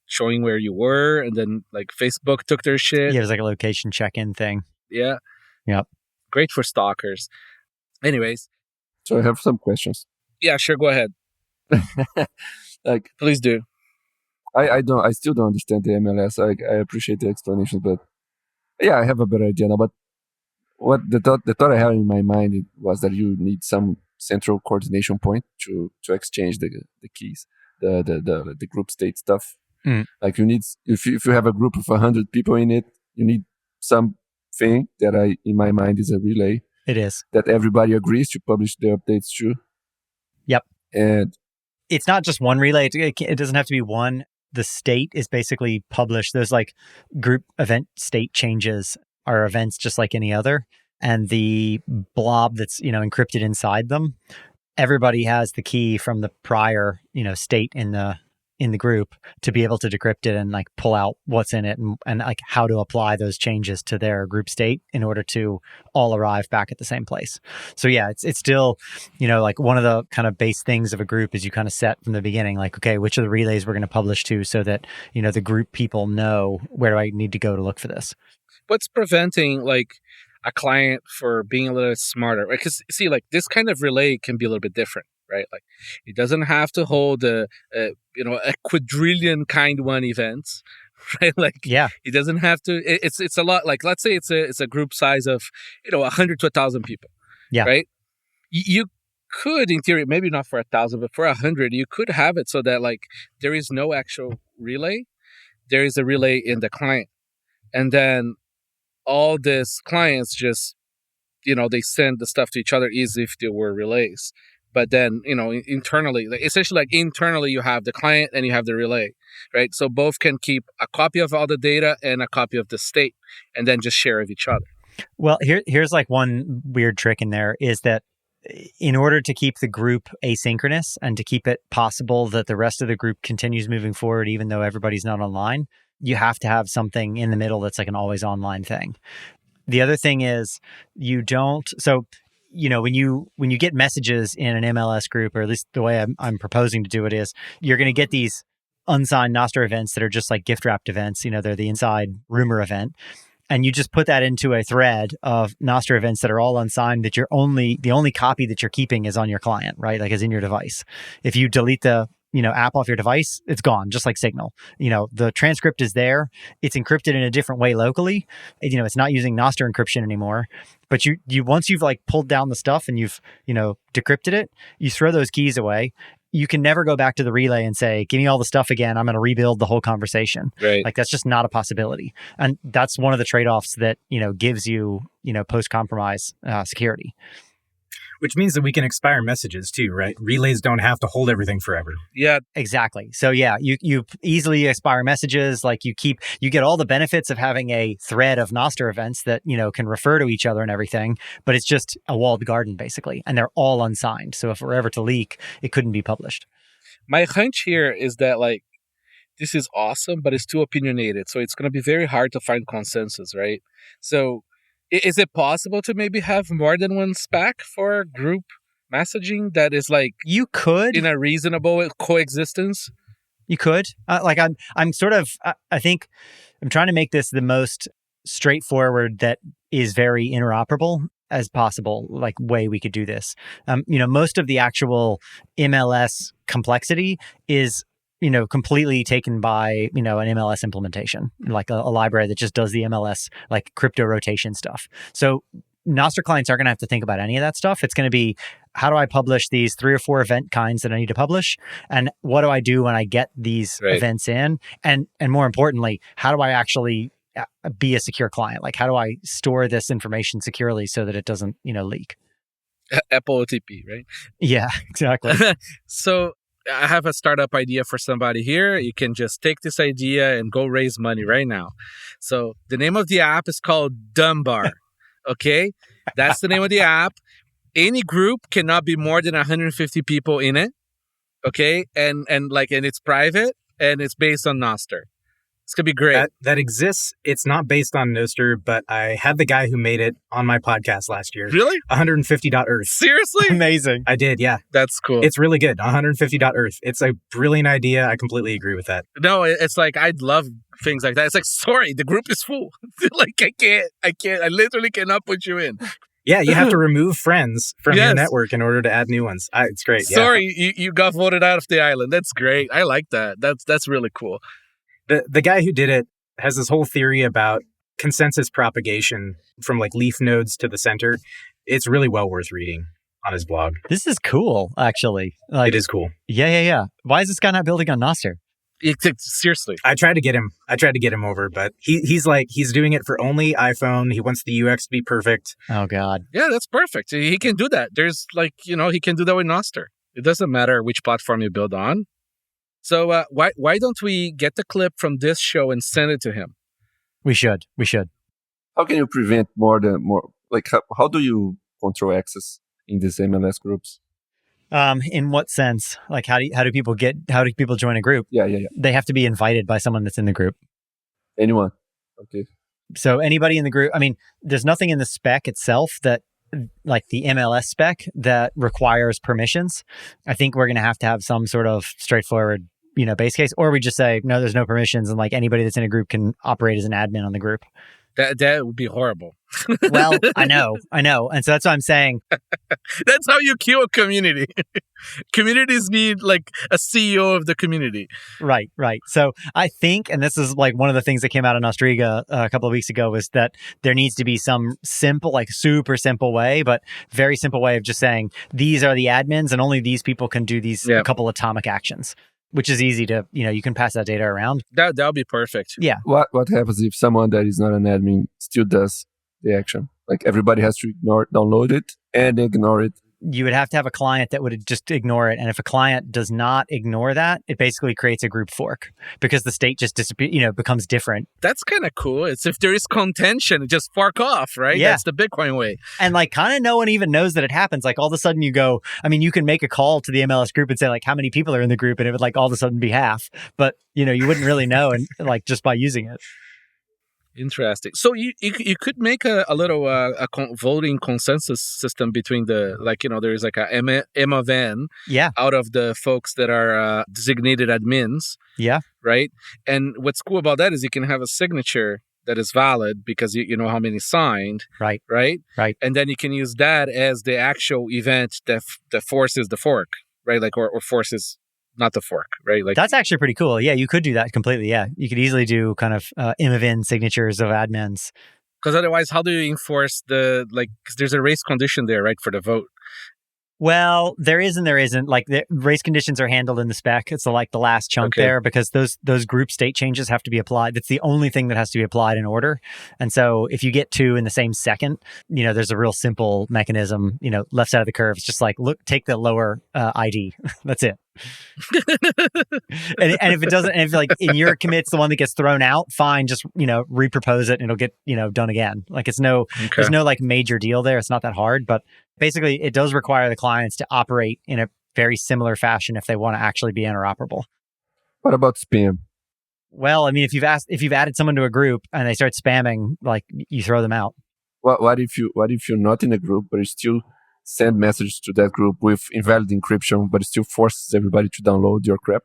showing where you were, and then like Facebook took their shit. Yeah, it was like a location check-in thing. Yeah. Yep. Great for stalkers. Anyways. So I have some questions. Yeah, sure. Go ahead. Please do. I still don't understand the MLS. I appreciate the explanation, but yeah, I have a better idea now. But what the thought I had in my mind was that you need some central coordination point to exchange the keys, the group state stuff. Like you need, if you have a group of 100 people in it, you need something that in my mind is a relay. It is. That everybody agrees to publish the updates to. Yep. And it's not just one relay. It doesn't have to be one. The state is basically published. Those like group event state changes are events just like any other. And the blob that's, encrypted inside them, everybody has the key from the prior, state in the group to be able to decrypt it and like pull out what's in it and like how to apply those changes to their group state in order to all arrive back at the same place. So yeah, it's still, like one of the kind of base things of a group is you kind of set from the beginning, like, okay, which of the relays we're going to publish to so that, the group people know where do I need to go to look for this. What's preventing like a client for being a little smarter? Right? Because see, like this kind of relay can be a little bit different. Right, like it doesn't have to hold a quadrillion kind one events, right? Like it doesn't have to. It's a lot. Like let's say it's a group size of 100 to 1,000 people. Yeah, right. You could, in theory, maybe not for 1,000, but for 100, you could have it so that like there is no actual relay. There is a relay in the client, and then all these clients just they send the stuff to each other as if they were relays. But then, internally, essentially internally you have the client and you have the relay, right? So both can keep a copy of all the data and a copy of the state and then just share with each other. Well, here's like one weird trick in there is that in order to keep the group asynchronous and to keep it possible that the rest of the group continues moving forward, even though everybody's not online, you have to have something in the middle that's like an always online thing. The other thing is when you get messages in an MLS group, or at least the way I'm proposing to do it is, you're going to get these unsigned Nostr events that are just like gift wrapped events. They're the inside rumor event. And you just put that into a thread of Nostr events that are all unsigned that the only copy that you're keeping is on your client, right? Like is in your device. If you delete the app off your device, it's gone, just like Signal. The transcript is there. It's encrypted in a different way locally. It's not using Nostr encryption anymore. But you once you've like pulled down the stuff and you've, decrypted it, you throw those keys away. You can never go back to the relay and say, give me all the stuff again. I'm going to rebuild the whole conversation. Right. Like that's just not a possibility. And that's one of the trade-offs that, gives you, post-compromise security. Which means that we can expire messages too, right? Relays don't have to hold everything forever. Yeah, exactly. So yeah, you easily expire messages. Like you get all the benefits of having a thread of Nostr events that, can refer to each other and everything, but it's just a walled garden basically. And they're all unsigned. So if it were ever to leak, it couldn't be published. My hunch here is that like, this is awesome, but it's too opinionated. So it's going to be very hard to find consensus, right? So is it possible to maybe have more than one spec for group messaging that is like you could in a reasonable coexistence? You could. I'm sort of. I think I'm trying to make this the most straightforward that is very interoperable as possible. Like way we could do this. Most of the actual MLS complexity is completely taken by, an MLS implementation, like a library that just does the MLS, like crypto rotation stuff. So Nostr clients aren't going to have to think about any of that stuff. It's going to be, how do I publish these 3 or 4 event kinds that I need to publish? And what do I do when I get these events in? And more importantly, how do I actually be a secure client? Like, how do I store this information securely so that it doesn't, leak? Apple OTP, right? Yeah, exactly. So I have a startup idea for somebody here. You can just take this idea and go raise money right now. So the name of the app is called Dunbar. Okay? That's the name of the app. Any group cannot be more than 150 people in it. Okay? And it's private and it's based on Nostr. It's going to be great. That exists. It's not based on Nostr, but I had the guy who made it on my podcast last year. Really? 150.earth. Seriously? Amazing. I did, yeah. That's cool. It's really good. 150.earth. It's a brilliant idea. I completely agree with that. No, it's like, I'd love things like that. It's like, sorry, the group is full. Like, I literally cannot put you in. Yeah, you have to remove friends from your network in order to add new ones. It's great. Sorry, you got voted out of the island. That's great. I like that. That's really cool. The guy who did it has this whole theory about consensus propagation from like leaf nodes to the center. It's really well worth reading on his blog. This is cool, actually. It is cool. Yeah. Why is this guy not building on Nostr? Seriously. I tried to get him over, but he's doing it for only iPhone. He wants the UX to be perfect. Oh, God. Yeah, that's perfect. He can do that. There's he can do that with Nostr. It doesn't matter which platform you build on. So why don't we get the clip from this show and send it to him? We should. How can you prevent how do you control access in these MLS groups? In what sense? Like, how do people join a group? Yeah. They have to be invited by someone that's in the group. Anyone. Okay. So anybody in the group, I mean, there's nothing in the spec itself that, like the MLS spec, that requires permissions. I think we're going to have some sort of straightforward, base case, or we just say, no, there's no permissions. And like anybody that's in a group can operate as an admin on the group. That would be horrible. Well, I know. And so that's what I'm saying. That's how you kill a community. Communities need like a CEO of the community. Right. So I think, and this is like one of the things that came out of Nostriga a couple of weeks ago, was that there needs to be some simple, like super simple way, but very simple way of just saying, these are the admins and only these people can do these a couple atomic actions. Which is easy to, you can pass that data around. That'll be perfect. Yeah. What happens if someone that is not an admin still does the action? Like everybody has to download it and ignore it. You would have to have a client that would just ignore it. And if a client does not ignore that, it basically creates a group fork because the state just becomes different. That's kind of cool. It's if there is contention, just fork off, right? Yeah. That's the Bitcoin way. And like kind of no one even knows that it happens. Like all of a sudden you go, you can make a call to the MLS group and say like how many people are in the group, and it would like all of a sudden be half. But you wouldn't really know, and like just by using it. Interesting. So you could make a little voting consensus system between there's like a M of N out of the folks that are designated admins. Yeah. Right. And what's cool about that is you can have a signature that is valid because you know how many signed. Right. Right. Right. And then you can use that as the actual event that forces the fork. Right. Like or forces. Not the fork, right? Like that's actually pretty cool. Yeah, you could do that completely. Yeah, you could easily do kind of M of N signatures of admins. Because otherwise, how do you enforce because there's a race condition there, right, for the vote? Well, there is and there isn't. Like the race conditions are handled in the spec. It's like the last chunk there because those group state changes have to be applied. That's the only thing that has to be applied in order. And so if you get two in the same second, there's a real simple mechanism, left side of the curve. It's just like, look, take the lower ID. That's it. and if it doesn't, and if like in your commit's the one that gets thrown out, fine, just repropose it and it'll get done again. Like there's no like major deal there. It's not that hard, but basically it does require the clients to operate in a very similar fashion if they want to actually be interoperable. What about spam? Well, if you've added someone to a group and they start spamming, like you throw them out. What if you're not in a group but you still send messages to that group with invalid encryption, but it still forces everybody to download your crap?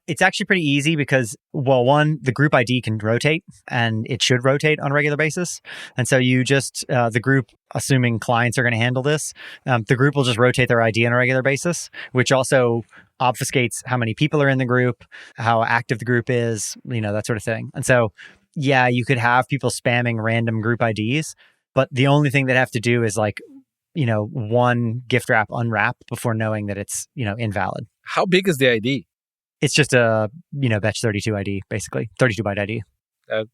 It's actually pretty easy because, well, one, the group ID can rotate, and it should rotate on a regular basis. And so you just, the group, assuming clients are going to handle this, the group will just rotate their ID on a regular basis, which also obfuscates how many people are in the group, how active the group is, that sort of thing. And so, yeah, you could have people spamming random group IDs. But the only thing they have to do is like, one gift wrap unwrap before knowing that it's, invalid. How big is the ID? It's just a, batch 32 ID, basically 32 byte ID.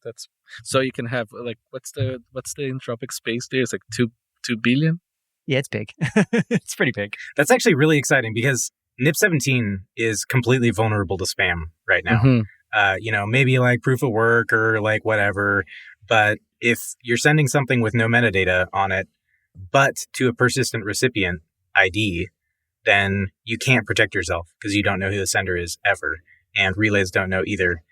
That's so you can have like what's the entropic space there? It's like 2 billion. Yeah, it's big. It's pretty big. That's actually really exciting because NIP17 is completely vulnerable to spam right now. Mm-hmm. Maybe like proof of work or like whatever. But if you're sending something with no metadata on it, but to a persistent recipient ID, then you can't protect yourself because you don't know who the sender is ever. And relays don't know either.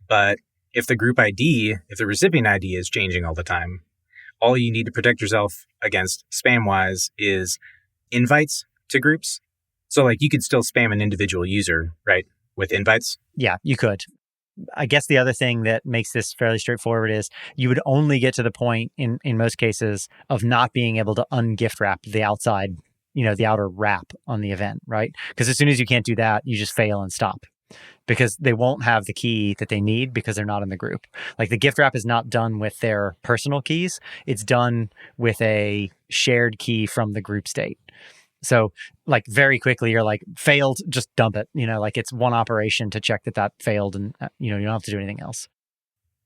But if the group ID, if the recipient ID is changing all the time, all you need to protect yourself against spam-wise is invites to groups. So like you could still spam an individual user, right, with invites? Yeah, you could. I guess the other thing that makes this fairly straightforward is you would only get to the point in most cases of not being able to ungift wrap the outside, the outer wrap on the event, right? Because as soon as you can't do that, you just fail and stop. Because they won't have the key that they need because they're not in the group. Like the gift wrap is not done with their personal keys. It's done with a shared key from the group state. So like very quickly you're like failed, just dump it. Like it's one operation to check that failed and you don't have to do anything else.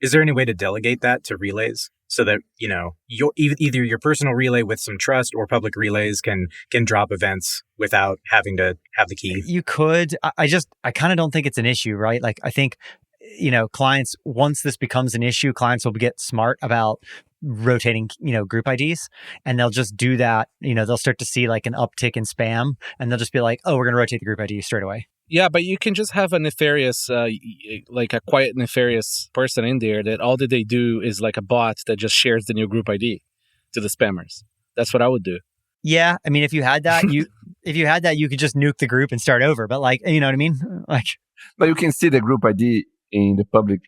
Is there any way to delegate that to relays so that, either your personal relay with some trust or public relays can drop events without having to have the key? You could. I kind of don't think it's an issue, right? Like I think, clients, once this becomes an issue, clients will get smart about rotating, group IDs, and they'll just do that. They'll start to see like an uptick in spam and they'll just be like, oh, we're going to rotate the group ID straight away. Yeah, but you can just have a nefarious, like a quiet nefarious person in there that all that they do is like a bot that just shares the new group ID to the spammers. That's what I would do. Yeah, I mean, if you had that, you could just nuke the group and start over. But like, you know what I mean? Like, but you can see the group ID in the public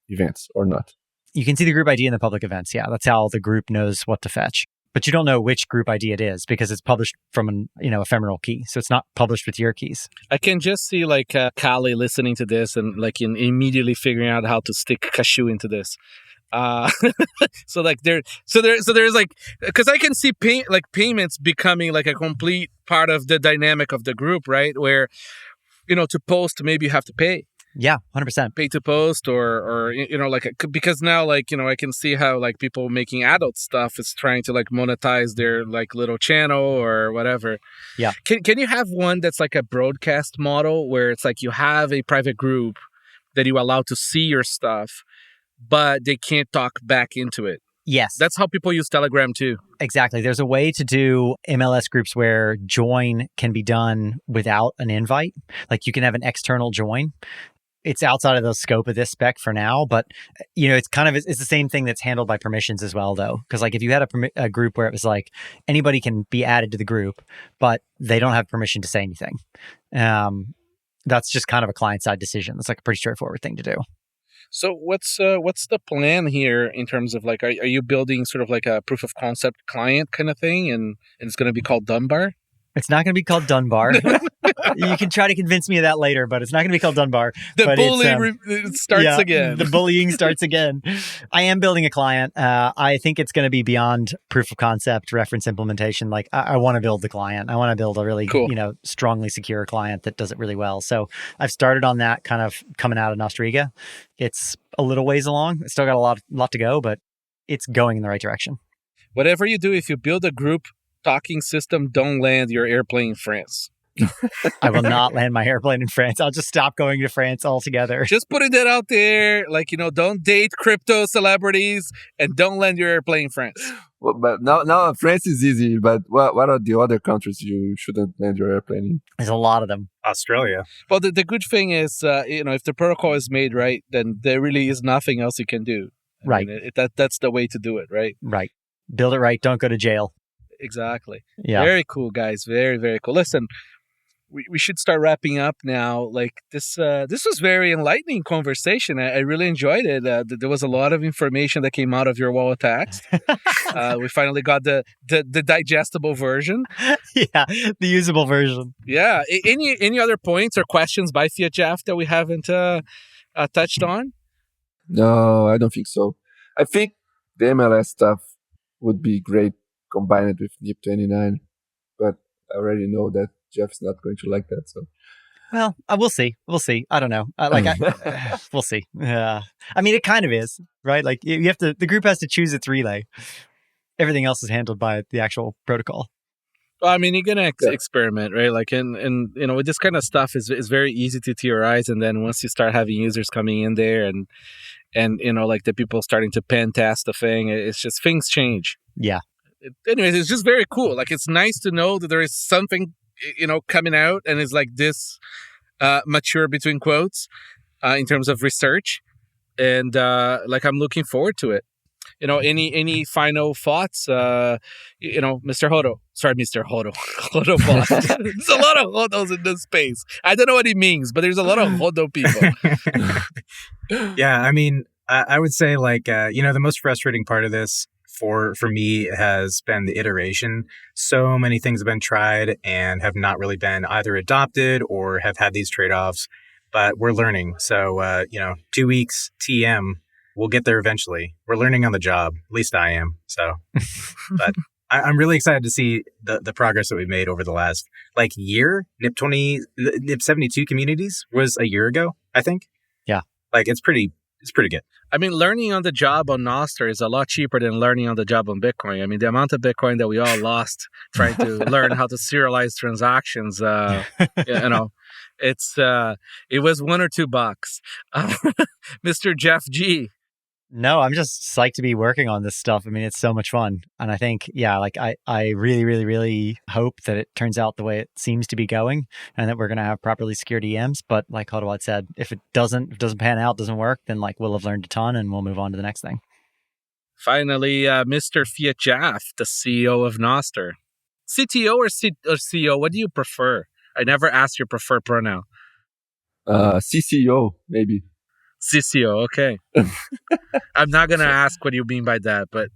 events or not. You can see the group ID in the public events. Yeah, that's how the group knows what to fetch. But you don't know which group ID it is because it's published from an ephemeral key. So it's not published with your keys. I can just see like Kali listening to this and like immediately figuring out how to stick cashew into this. So there's like, because I can see payments becoming like a complete part of the dynamic of the group, right? Where, to post, maybe you have to pay. Yeah, 100%. Pay to post or because now I can see how like people making adult stuff is trying to like monetize their like little channel or whatever. Yeah. Can you have one that's like a broadcast model where it's like you have a private group that you allow to see your stuff, but they can't talk back into it? Yes. That's how people use Telegram too. Exactly. There's a way to do MLS groups where join can be done without an invite. Like you can have an external join. It's outside of the scope of this spec for now, but it's the same thing that's handled by permissions as well, though. Because like if you had a group where it was like anybody can be added to the group, but they don't have permission to say anything, that's just kind of a client-side decision. That's like a pretty straightforward thing to do. So what's the plan here in terms of like, are you building sort of like a proof of concept client kind of thing, and it's going to be called Dunbar? It's not going to be called Dunbar. You can try to convince me of that later, but it's not going to be called Dunbar. The bullying starts again. The bullying starts again. I am building a client. I think it's going to be beyond proof of concept, reference implementation. Like I want to build the client. I want to build a really, cool, strongly secure client that does it really well. So I've started on that kind of coming out of Nostr. It's a little ways along. It's still got a lot to go, but it's going in the right direction. Whatever you do, if you build a group talking system, don't land your airplane in France. I will not land my airplane in France. I'll just stop going to France altogether. Just putting that out there. Like, don't date crypto celebrities and don't land your airplane in France. Well, but now France is easy, but what are the other countries you shouldn't land your airplane in? There's a lot of them. Australia. Well, the good thing is, if the protocol is made right, then there really is nothing else you can do. Right. That's the way to do it, right? Right. Build it right. Don't go to jail. Exactly. Yeah. Very cool, guys. Very, very cool. Listen, we should start wrapping up now. Like this was very enlightening conversation. I really enjoyed it. There was a lot of information that came out of your wall of text. We finally got the digestible version. Yeah, the usable version. Yeah. Any other points or questions by Fiatjaf that we haven't touched on? No, I don't think so. I think the MLS stuff would be great combined with NIP29, but I already know that Jeff's not going to like that. So, well, we'll see. We'll see. I don't know. We'll see. I mean, it kind of is, right? Like you have to. The group has to choose its relay. Everything else is handled by the actual protocol. Well, I mean, you're gonna experiment, right? Like, and with this kind of stuff is very easy to theorize, and then once you start having users coming in there, and like the people starting to pen test the thing, it's just things change. Yeah. Anyways, it's just very cool. Like, it's nice to know that there is something, coming out, and it's like this mature between quotes in terms of research, and like I'm looking forward to it. Any final thoughts? Mr. Hodl. Sorry, Mr. Hodl. Hodlbod. There's a lot of Hodls in this space. I don't know what he means, but there's a lot of Hodl people. Yeah, I mean, I would say the most frustrating part of this for me has been the iteration. So many things have been tried and have not really been either adopted or have had these trade-offs, but we're learning. So, 2 weeks TM. We'll get there eventually. We're learning on the job. At least I am. So, but I'm really excited to see the progress that we've made over the last year. NIP 72 communities was a year ago, I think. Yeah. It's pretty good. I mean, learning on the job on Nostr is a lot cheaper than learning on the job on Bitcoin. I mean, the amount of Bitcoin that we all lost trying to learn how to serialize transactions, it was $1 or $2. Mr. Jeff G. No, I'm just psyched to be working on this stuff. I mean, it's so much fun. And I think, I really, really, really hope that it turns out the way it seems to be going and that we're going to have properly secured EMs. But like Hodlbod said, if it doesn't pan out, doesn't work, then we'll have learned a ton and we'll move on to the next thing. Finally, Mr. Fiatjaf, the CEO of Nostr. CTO or CEO, what do you prefer? I never asked your preferred pronoun. CCO, maybe. CCO, okay. I'm not going to ask what you mean by that, but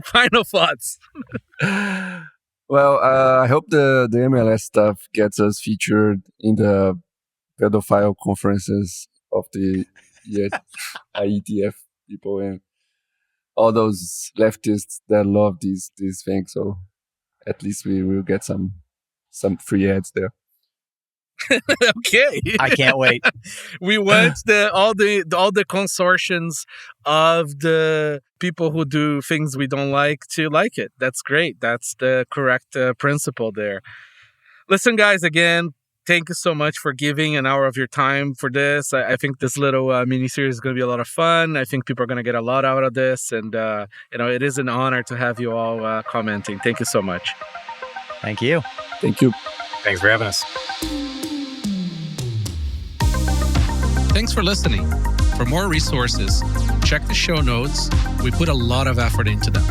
final thoughts. Well, I hope the MLS stuff gets us featured in the pedophile conferences of the IETF people and all those leftists that love these things. So at least we will get some free ads there. Okay. I can't wait. We want all the consortiums of the people who do things we don't like to like it. That's great. That's the correct principle there. Listen, guys, again, thank you so much for giving an hour of your time for this. I think this little mini-series is going to be a lot of fun. I think people are going to get a lot out of this. And, it is an honor to have you all commenting. Thank you so much. Thank you. Thank you. Thanks for having us. Thanks for listening. For more resources, check the show notes. We put a lot of effort into them.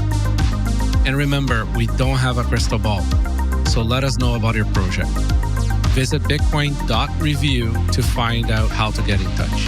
And remember, we don't have a crystal ball, so let us know about your project. Visit bitcoin.review to find out how to get in touch.